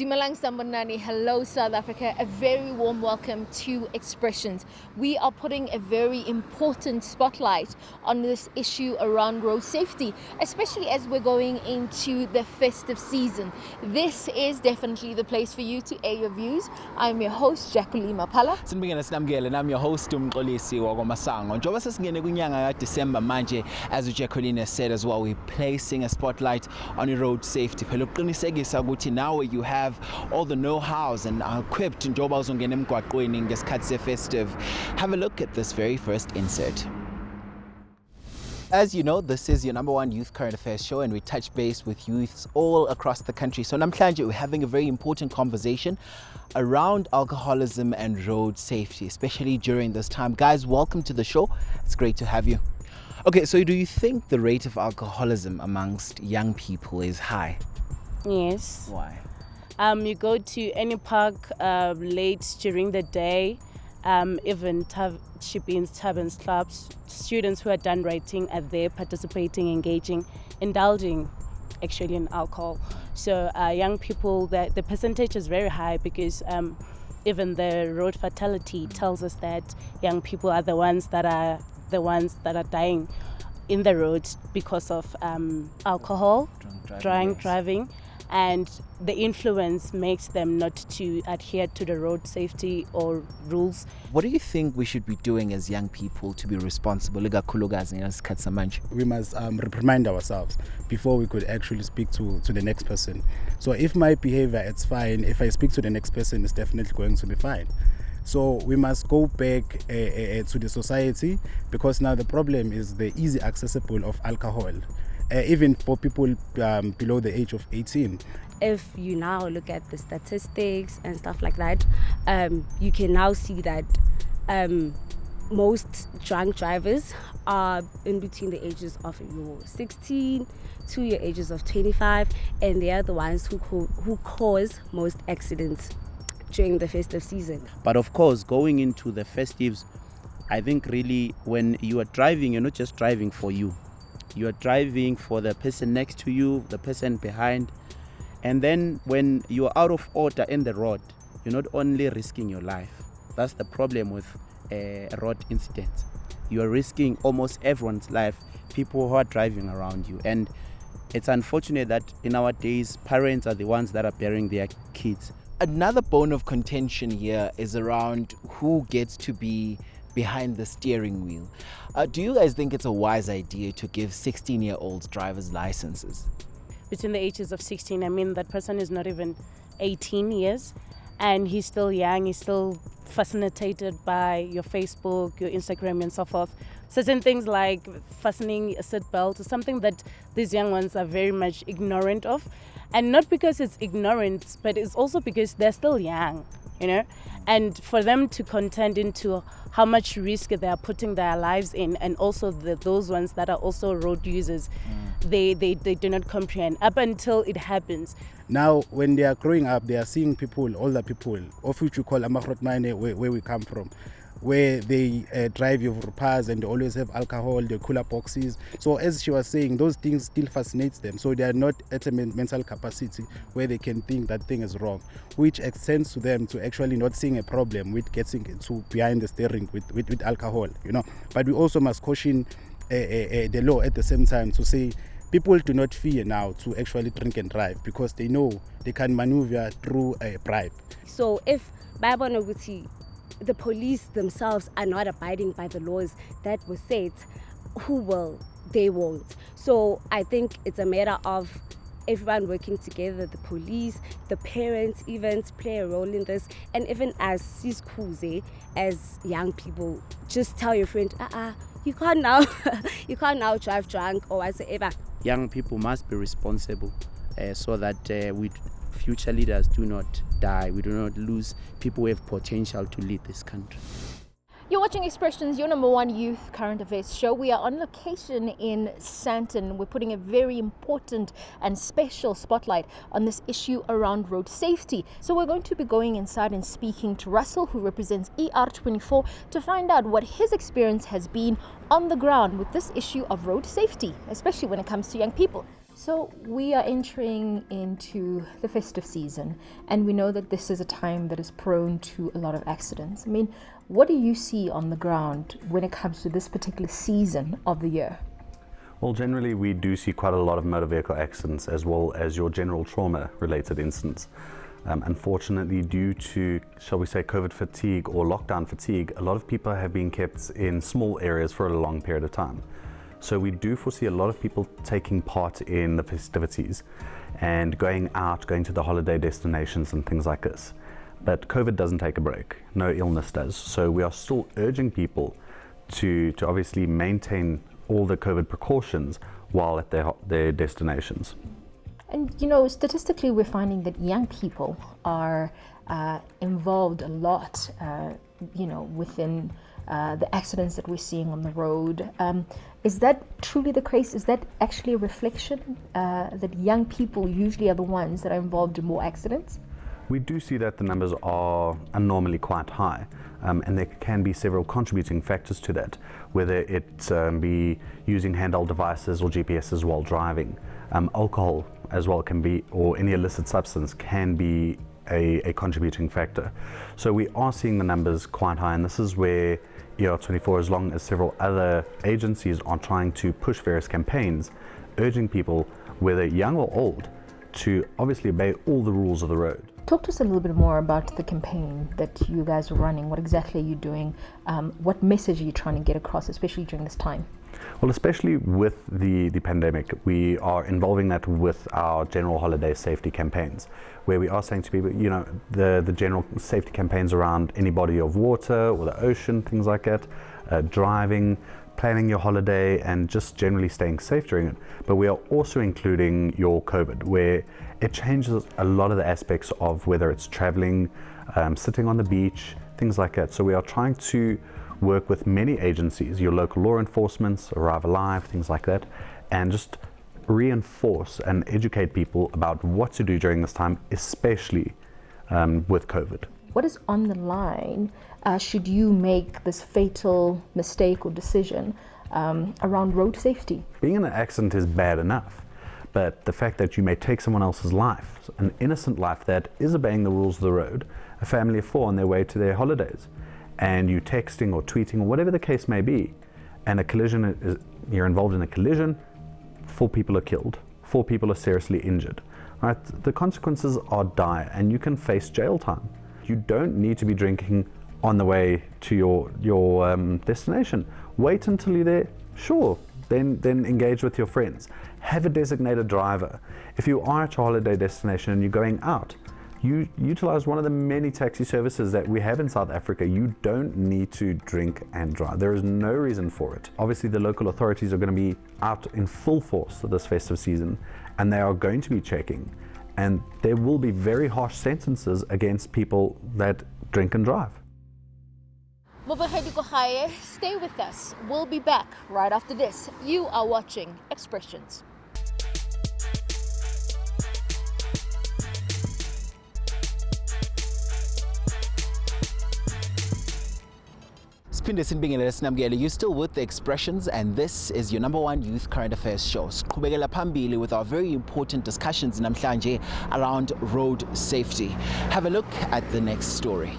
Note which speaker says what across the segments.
Speaker 1: Dumelang Sambonani, hello South Africa, a very warm welcome to Expressions. We are putting a very important spotlight on this issue around road safety, especially as we're going into the festive season. This is definitely the place for you to air your views. I'm your host, Jacqueline Mapala.
Speaker 2: Sinibingelela sinamukele nami your host umxolisi wakwaMasango. Njoba sesingene kwinyanga kaDisemba manje, as Jacqueline has said as well, we're placing a spotlight on road safety. Phela uqinisekisa ukuthi now you have all the know-hows and are equipped njoba uzongena emgwaqweni ngesikhathi se-festive. Have a look at this very first insert. As you know, this is your number one youth current affairs show, and we touch base with youths all across the country. So namhlanje we're having a very important conversation around alcoholism and road safety, especially during this time. Guys, welcome to the show. It's great to have you. Okay, so do you think the rate of alcoholism amongst young people is high?
Speaker 3: Yes.
Speaker 2: Why?
Speaker 3: You go to any park late during the day, even shippings, taverns, clubs, students who are done writing are there participating, engaging, indulging actually in alcohol. So young people, the percentage is very high because even the road fatality tells us that young people are the ones that are dying in the road because of alcohol, drunk driving. And the influence makes them not to adhere to the road safety or rules.
Speaker 2: What do you think we should be doing as young people to be responsible?
Speaker 4: We must reprimand ourselves before we could actually speak to the next person. So if my behavior is fine, if I speak to the next person, it's definitely going to be fine. So we must go back to the society, because now the problem is the easy accessible of alcohol. Even for people below the age of 18.
Speaker 5: If you now look at the statistics and stuff like that, you can now see that most drunk drivers are in between the ages of 16 to your ages of 25, and they are the ones who cause most accidents during the festive season.
Speaker 6: But of course, going into the festives, I think really when you are driving, you're not just driving for you. You are driving for the person next to you, the person behind. And then when you are out of order in the road, you're not only risking your life. That's the problem with road incidents. You are risking almost everyone's life, people who are driving around you. And it's unfortunate that in our days, parents are the ones that are bearing their kids.
Speaker 2: Another bone of contention here is around who gets to be behind the steering wheel. Do you guys think it's a wise idea to give 16-year-olds driver's licenses?
Speaker 3: Between the ages of 16, I mean, that person is not even 18 years and he's still young, he's still fascinated by your Facebook, your Instagram and so forth. Certain things like fastening a seatbelt is something that these young ones are very much ignorant of. And not because it's ignorance, but it's also because they're still young, you know? And for them to contend into how much risk they are putting their lives in, and also those ones that are also road users, they do not comprehend up until it happens.
Speaker 4: Now, when they are growing up, they are seeing people, older people, of which we call Amakrotmane, where we come from, where they drive your cars and they always have alcohol, the cooler boxes. So as she was saying, those things still fascinates them. So they are not at a mental capacity where they can think that thing is wrong, which extends to them to actually not seeing a problem with getting to behind the steering with alcohol, you know. But we also must caution the law at the same time to say people do not fear now to actually drink and drive, because they know they can maneuver through a bribe.
Speaker 5: So if the police themselves are not abiding by the laws that were set, who will? They won't. So I think it's a matter of everyone working together, the police, the parents even play a role in this. And even as Siskuze, as young people, just tell your friend, you can't now drive drunk or whatsoever.
Speaker 6: Young people must be responsible so that we future leaders do not die. We do not lose people who have potential to lead this country.
Speaker 1: You're watching Expressions, your number one youth current affairs show. We are on location in Sandton. We're putting a very important and special spotlight on this issue around road safety. So we're going to be going inside and speaking to Russell, who represents ER24, to find out what his experience has been on the ground with this issue of road safety, especially when it comes to young people. So we are entering into the festive season, and we know that this is a time that is prone to a lot of accidents. I mean, what do you see on the ground when it comes to this particular season of the year?
Speaker 7: Well, generally we do see quite a lot of motor vehicle accidents as well as your general trauma related incidents. Unfortunately, due to, shall we say, COVID fatigue or lockdown fatigue, a lot of people have been kept in small areas for a long period of time. So we do foresee a lot of people taking part in the festivities and going out, going to the holiday destinations and things like this. But COVID doesn't take a break, no illness does. So we are still urging people to obviously maintain all the COVID precautions while at their destinations.
Speaker 1: And statistically, we're finding that young people are involved a lot, within the accidents that we're seeing on the road. Is that truly the case? Is that actually a reflection that young people usually are the ones that are involved in more accidents?
Speaker 7: We do see that the numbers are normally quite high, and there can be several contributing factors to that, whether it be using handheld devices or GPSs while driving. Alcohol as well can be, or any illicit substance can be a contributing factor. So we are seeing the numbers quite high, and this is where ER24, as long as several other agencies, are trying to push various campaigns urging people, whether young or old, to obviously obey all the rules of the road.
Speaker 1: Talk to us a little bit more about the campaign that you guys are running. What exactly are you doing? What message are you trying to get across, especially during this time?
Speaker 7: Well, especially with the pandemic, we are involving that with our general holiday safety campaigns, where we are saying to people, the general safety campaigns around any body of water or the ocean, things like that, driving, planning your holiday, and just generally staying safe during it. But we are also including your COVID, where it changes a lot of the aspects of whether it's traveling, sitting on the beach, things like that. So we are trying to work with many agencies, your local law enforcement, Arrive Alive, things like that, and just reinforce and educate people about what to do during this time, especially with COVID.
Speaker 1: What is on the line should you make this fatal mistake or decision around road safety?
Speaker 7: Being in an accident is bad enough, but the fact that you may take someone else's life, an innocent life that is obeying the rules of the road, a family of 4 on their way to their holidays, and you texting or tweeting or whatever the case may be, and a collision you're involved in a collision, 4 people are killed, 4 people are seriously injured. Right? The consequences are dire, and you can face jail time. You don't need to be drinking on the way to your destination. Wait until you're there. Sure, then engage with your friends. Have a designated driver. If you are at your holiday destination and you're going out, you utilize one of the many taxi services that we have in South Africa. You don't need to drink and drive. There is no reason for it. Obviously, the local authorities are going to be out in full force for this festive season, and they are going to be checking. And there will be very harsh sentences against people that drink and drive.
Speaker 1: Stay with us. We'll be back right after this. You are watching Expressions.
Speaker 2: You're still with the Expressions, and this is your #1 youth current affairs show. Siqhubekela phambili with our very important discussions namhlanje around road safety. Have a look at the next story.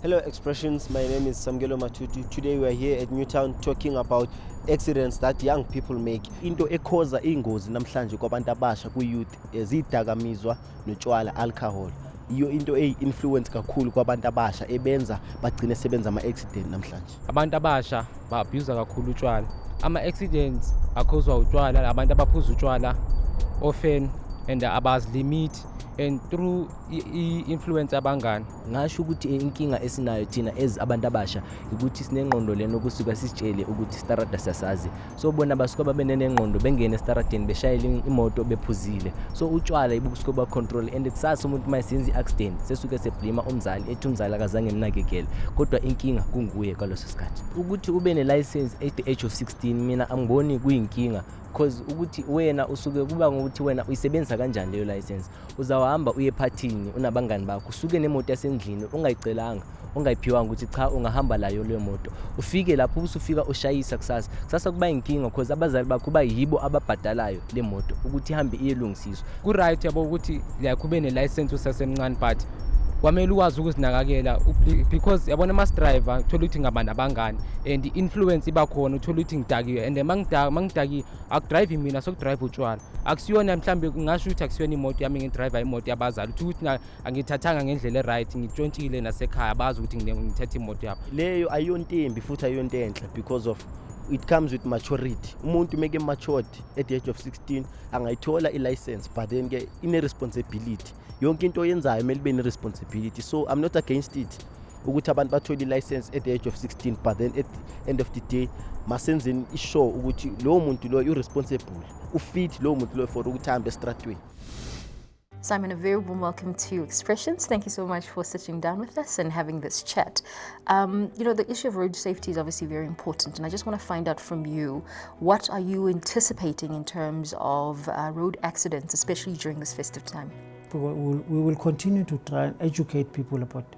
Speaker 8: Hello Expressions, my name is Samgelo Matutu. Today we are here at Newtown talking about accidents that young people make. Into ekhoza ingozi namhlanje kwabantu abasha ku-youth zidakamizwa notshwala, alcohol. Iyo into influence kakhulu kwabantu abasha ebenza bagcine sebenza ama-accident namhlanje.
Speaker 9: Abantu abasha ba-abuse kakhulu utshwala. Ama-accidents akhozwa utshwala, abantu abaphuza utshwala often and abazilimit and through influence abangani.
Speaker 10: Ngasho ukuthi inkinga esinayo thina abantu abasha ukuthi sinengqondo lena ukusuka sisitshele ukuthi starada siyasazi. So bona basuka babe nenengqondo bengene estaradeni beshayela imoto bephuzile. So utshwala ibukusuka ba control and kusasa umuntu mayisenza iaccident sesuke seblima umzali ethi umzali akazange emnakekele. Kodwa inkinga kunguye kwaloso sikhathi. Ukuthi ube ne license at the age of 16 mina angiboni kuyinkinga because ukuthi wena usuke kuba ngokuthi wena uyisebenzisa kanjani leyo license. Uzawahamba uye ephathini unabangani bakho, usuke nemoto yasendlini ungayicelanga, ungayiphiwanga ukuthi cha ungahamba layo leyo moto, ufike lapho usufika ushayisa kusasa kuba inkinga because abazali bakho kuba yibo ababhadalayo le moto ukuthi ihambe iyelungisiswa.
Speaker 9: Ku right yabo ukuthi yakube ne license usasemncane but kwamele ukwazi ukuzinakakela because yabona mas driver uthola ukuthi ngabantu abangani and influence iba khona, uthola ukuthi ngidakiwe and mangidaki akudrive mina sokudrive utshwala, akusiyona mhlambe ngasho ukuthi akusiyona imoto yami ngidriver imoto yabazali ukuthi angithathanga ngendlela right, ngitshontshile nasekhaya bazi ukuthi ngithethe imoto yabo.
Speaker 8: Leyo ayontembi futhi ayontenhle because of it comes with maturity. Umuntu make matured at the age of 16 angayithola i-license, but then ke ine responsibility. Yonke into oyenzayo kumele be ne-responsibility. So I'm not against it ukuthi abantu bathole i-license at the age of 16, but then at the end of the day masenzeni ishow ukuthi lo muntu lo irresponsible, ufit lo muntu lo for ukuthi ahambe estradweni.
Speaker 1: Simon, a very warm welcome to Expressions. Thank you so much for sitting down with us and having this chat. The issue of road safety is obviously very important, and I just want to find out from you, what are you anticipating in terms of road accidents, especially during this festive time?
Speaker 11: We will continue to try and educate people about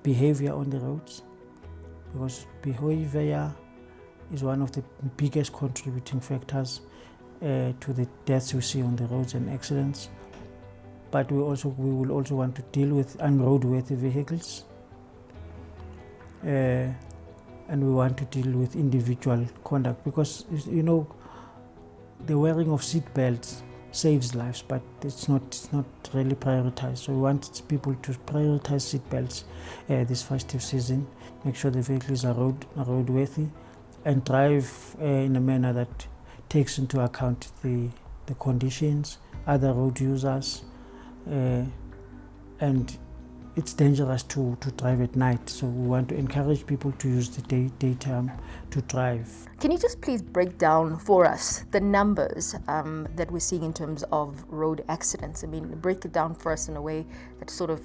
Speaker 11: behavior on the roads, because behavior is one of the biggest contributing factors to the deaths we see on the roads and accidents. But we will also want to deal with unroadworthy vehicles, and we want to deal with individual conduct, because the wearing of seat belts saves lives, but it's not really prioritized. So we want people to prioritize seat belts this festive season, make sure the vehicles are roadworthy, and drive in a manner that takes into account the conditions, other road users. And it's dangerous to drive at night, so we want to encourage people to use the daytime to drive.
Speaker 1: Can you just please break down for us the numbers that we're seeing in terms of road accidents? I mean, break it down for us in a way that sort of,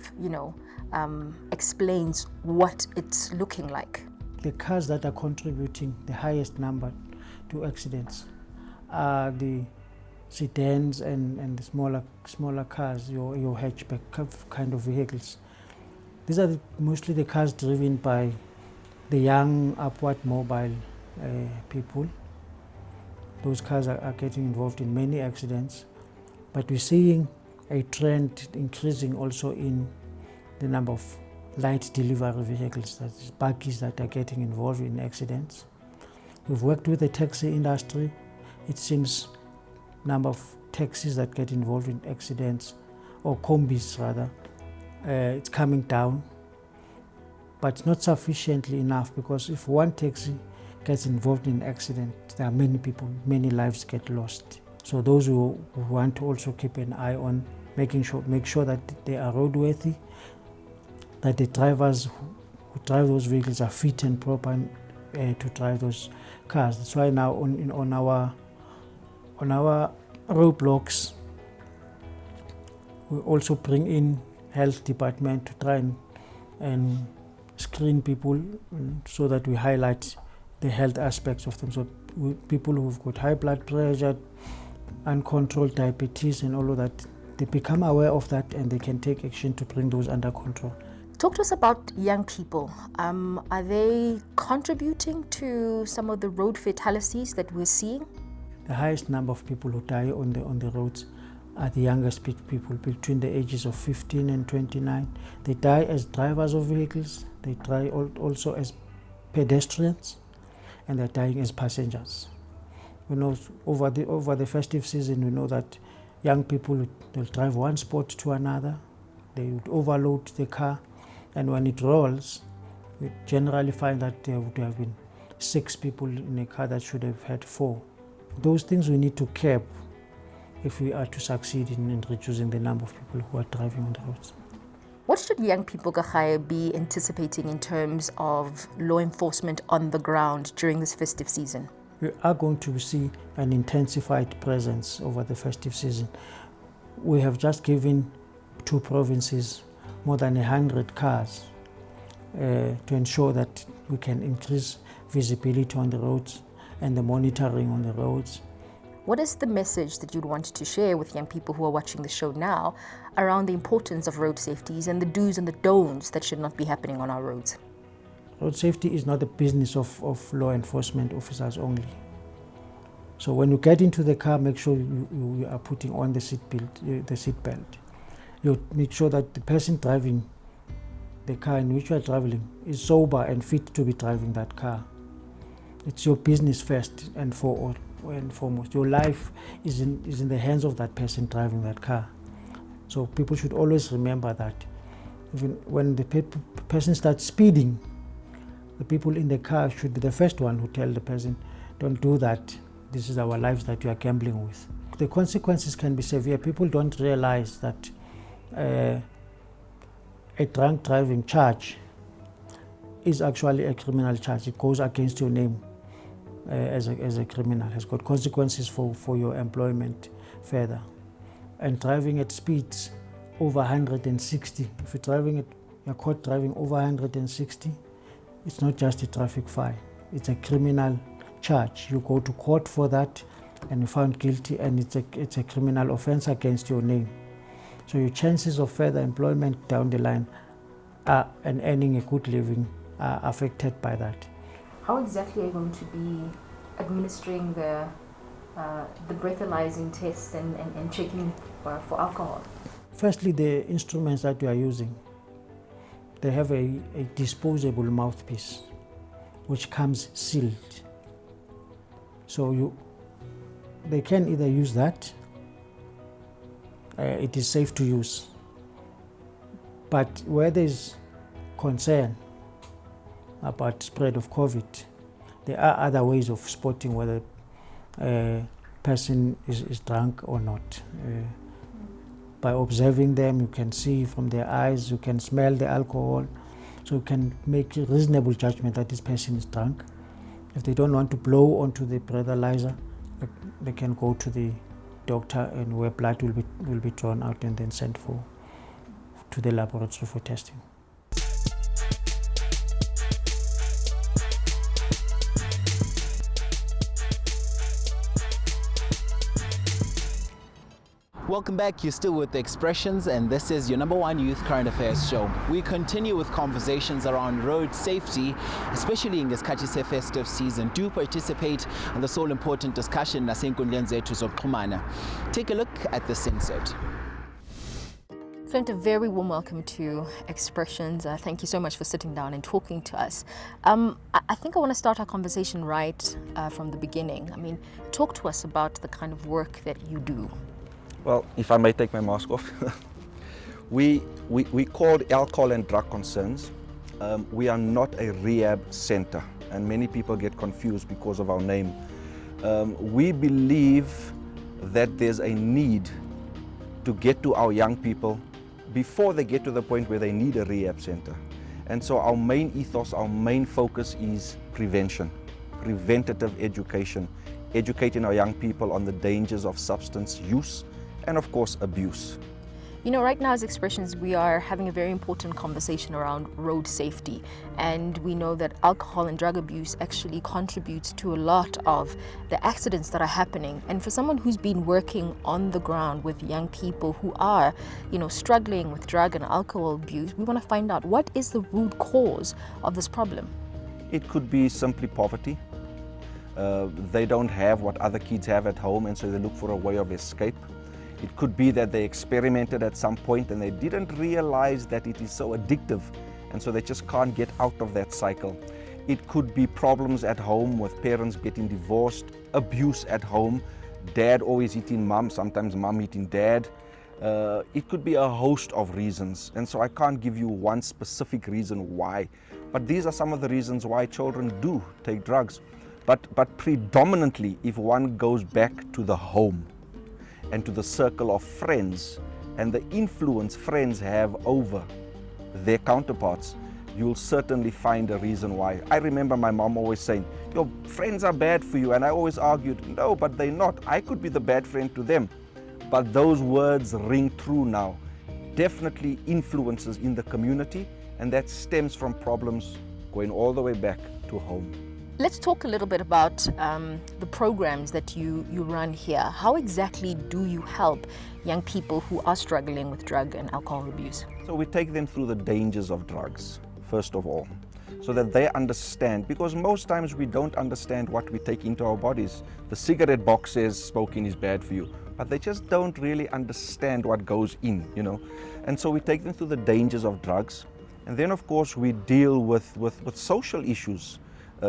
Speaker 1: explains what it's looking like.
Speaker 11: The cars that are contributing the highest number to accidents are the sedans and the smaller cars, your hatchback kind of vehicles. These are mostly the cars driven by the young, upward mobile people. Those cars are getting involved in many accidents, but we're seeing a trend increasing also in the number of light delivery vehicles, that is buggies, that are getting involved in accidents. We've worked with the taxi industry. It seems number of taxis that get involved in accidents, or combis rather, it's coming down, but not sufficiently enough, because if one taxi gets involved in an accident, there are many people, many lives get lost. So those who want to also keep an eye on make sure that they are roadworthy, that the drivers who drive those vehicles are fit and proper to drive those cars. That's why now on our roadblocks, we also bring in health department to try and screen people, so that we highlight the health aspects of them. So people who've got high blood pressure, uncontrolled diabetes and all of that, they become aware of that and they can take action to bring those under control.
Speaker 1: Talk to us about young people. Are they contributing to some of the road fatalities that we're seeing?
Speaker 11: The highest number of people who die on the roads are the youngest people between the ages of 15 and 29. They die as drivers of vehicles, they die also as pedestrians, and they're dying as passengers. We know over the festive season, we know that young people, they'll drive one spot to another, they would overload the car, and when it rolls, we generally find that there would have been 6 people in a car that should have had 4. Those things we need to curb if we are to succeed in reducing the number of people who are driving on the roads.
Speaker 1: What should young people, Gachaya, be anticipating in terms of law enforcement on the ground during this festive season?
Speaker 11: We are going to see an intensified presence over the festive season. We have just given 2 provinces more than 100 cars to ensure that we can increase visibility on the roads and the monitoring on the roads.
Speaker 1: What is the message that you'd want to share with young people who are watching the show now around the importance of road safeties and the do's and the don'ts that should not be happening on our roads?
Speaker 11: Road safety is not the business of law enforcement officers only. So when you get into the car, make sure you are putting on the seat belt. You make sure that the person driving the car in which you are traveling is sober and fit to be driving that car. It's your business first and foremost. Your life is in the hands of that person driving that car. So people should always remember that. Even when the person starts speeding, the people in the car should be the first one who tell the person, don't do that. This is our lives that you are gambling with. The consequences can be severe. People don't realize that a drunk driving charge is actually a criminal charge. It goes against your name as a criminal. It has got consequences for your employment further. And driving at speeds over 160. If you're caught driving over 160, it's not just a traffic fine. It's a criminal charge. You go to court for that and you're found guilty, and it's a criminal offense against your name. So your chances of further employment down the line and earning a good living are affected by that.
Speaker 1: How exactly are you going to be administering the breathalyzing test and checking for alcohol?
Speaker 11: Firstly, the instruments that you are using, they have a disposable mouthpiece which comes sealed. So they can either use that, it is safe to use. But where there's concern about spread of COVID, there are other ways of spotting whether a person is drunk or not. By observing them, you can see from their eyes, you can smell the alcohol, so you can make a reasonable judgment that this person is drunk. If they don't want to blow onto the breathalyzer, they can go to the doctor, and where blood will be drawn out and then sent to the laboratory for testing.
Speaker 2: Welcome back. You're still with The Expressions, and this is your #1 youth current affairs show. We continue with conversations around road safety, especially in this Kachise festive season. Do participate in this all important discussion. Take a look at this insert.
Speaker 1: Clint, a very warm welcome to Expressions. Thank you so much for sitting down and talking to us. I think I want to start our conversation right from the beginning. I mean, talk to us about the kind of work that you do.
Speaker 12: Well, if I may take my mask off. we called alcohol and drug concerns. We are not a rehab center, and many people get confused because of our name. We believe that there's a need to get to our young people before they get to the point where they need a rehab center. And so our main ethos, our main focus is prevention, preventative education, educating our young people on the dangers of substance use and of course abuse.
Speaker 1: You know, right now as Expressions, we are having a very important conversation around road safety, and we know that alcohol and drug abuse actually contributes to a lot of the accidents that are happening. And for someone who's been working on the ground with young people who are, struggling with drug and alcohol abuse, we want to find out, what is the root cause of this problem?
Speaker 12: It could be simply poverty. They don't have what other kids have at home, and so they look for a way of escape. It could be that they experimented at some point and they didn't realize that it is so addictive, and so they just can't get out of that cycle. It could be problems at home with parents getting divorced, abuse at home, dad always eating mom, sometimes mom eating dad. It could be a host of reasons, and so I can't give you one specific reason why. But these are some of the reasons why children do take drugs. But predominantly, if one goes back to the home and to the circle of friends and the influence friends have over their counterparts, you'll certainly find a reason why. I remember my mom always saying, your friends are bad for you, and I always argued, no, but they're not. I could be the bad friend to them. But those words ring true now. Definitely influences in the community, and that stems from problems going all the way back to home.
Speaker 1: Let's talk a little bit about the programs that you run here. How exactly do you help young people who are struggling with drug and alcohol abuse?
Speaker 12: So we take them through the dangers of drugs, first of all, so that they understand, because most times we don't understand what we take into our bodies. The cigarette box says smoking is bad for you, but they just don't really understand what goes in, you know. And so we take them through the dangers of drugs. And then, of course, we deal with social issues,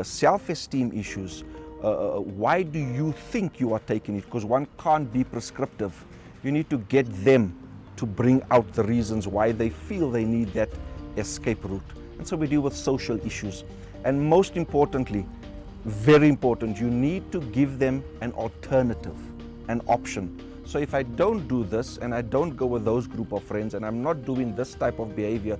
Speaker 12: self-esteem issues. Why do you think you are taking it? Because one can't be prescriptive. You need to get them to bring out the reasons why they feel they need that escape route. And so we deal with social issues. And most importantly, very important, you need to give them an alternative, an option. So if I don't do this and I don't go with those group of friends and I'm not doing this type of behavior,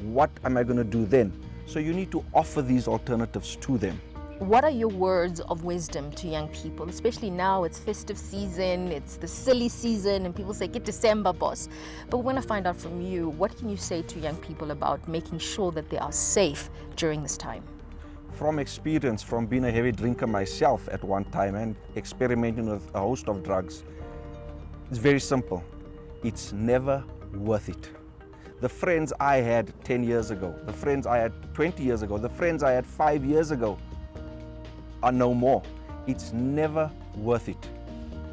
Speaker 12: what am I going to do then? So you need to offer these alternatives to them.
Speaker 1: What are your words of wisdom to young people, especially now it's festive season, it's the silly season, and people say, get December, boss. But we want to find out from you, what can you say to young people about making sure that they are safe during this time?
Speaker 12: From experience, from being a heavy drinker myself at one time and experimenting with a host of drugs, it's very simple. It's never worth it. The friends I had 10 years ago, the friends I had 20 years ago, the friends I had 5 years ago are no more. It's never worth it.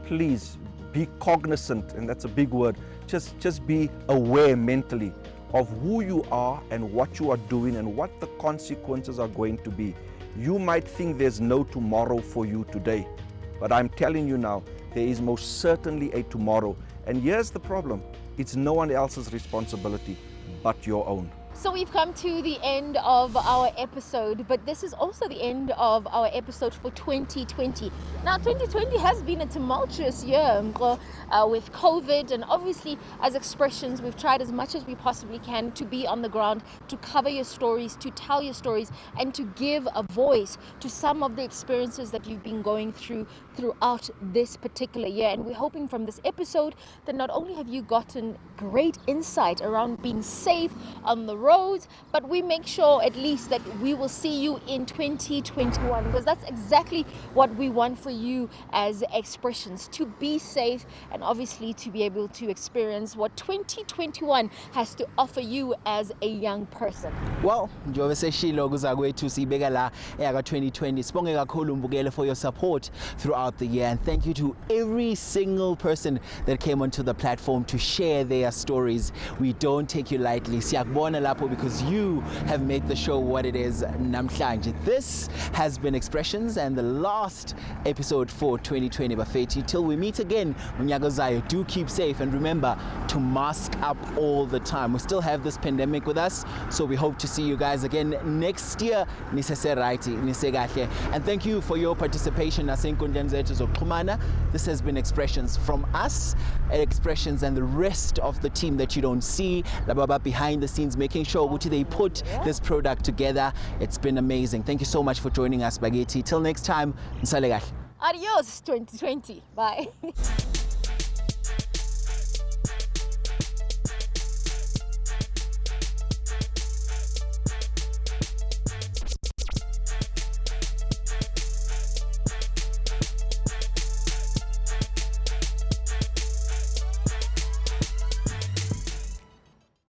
Speaker 12: Please be cognizant, and that's a big word. Just be aware mentally of who you are and what you are doing and what the consequences are going to be. You might think there's no tomorrow for you today, but I'm telling you now, there is most certainly a tomorrow. And here's the problem. It's no one else's responsibility but your own.
Speaker 1: So we've come to the end of our episode, but this is also the end of our episode for 2020. Now, 2020 has been a tumultuous year with COVID, and obviously as Expressions, we've tried as much as we possibly can to be on the ground, to cover your stories, to tell your stories, and to give a voice to some of the experiences that you've been going throughout this particular year. And we're hoping from this episode that not only have you gotten great insight around being safe on the roads, but we make sure at least that we will see you in 2021, because that's exactly what we want for you as Expressions, to be safe and obviously to be able to experience what 2021 has to offer you as a young person.
Speaker 2: Well, njengoba seshilo kuza kwethu sibeka la eyaka 2020. Sibonge kakhulu Mbukele for your support throughout the year, and thank you to every single person that came onto the platform to share their stories. We don't take you lightly. Siyakubona lapho because you have made the show what it is namhlanje. This has been Expressions and the last episode for 2020 Bafethi. Till we meet again unyaka ozayo, do keep safe and remember to mask up all the time. We still have this pandemic with us, so we hope to see you guys again next year. Nisese righty, nise kahle. And thank you for your participation nasenkundleni zethu zokuxhumana. This has been Expressions from us at Expressions and the rest of the team that you don't see, lababa behind the scenes making sure ukuthi they put this product together. It's been amazing. Thank you so much for joining us, Bageti. Till next time, nisale kahle.
Speaker 1: Adios 2020. Bye.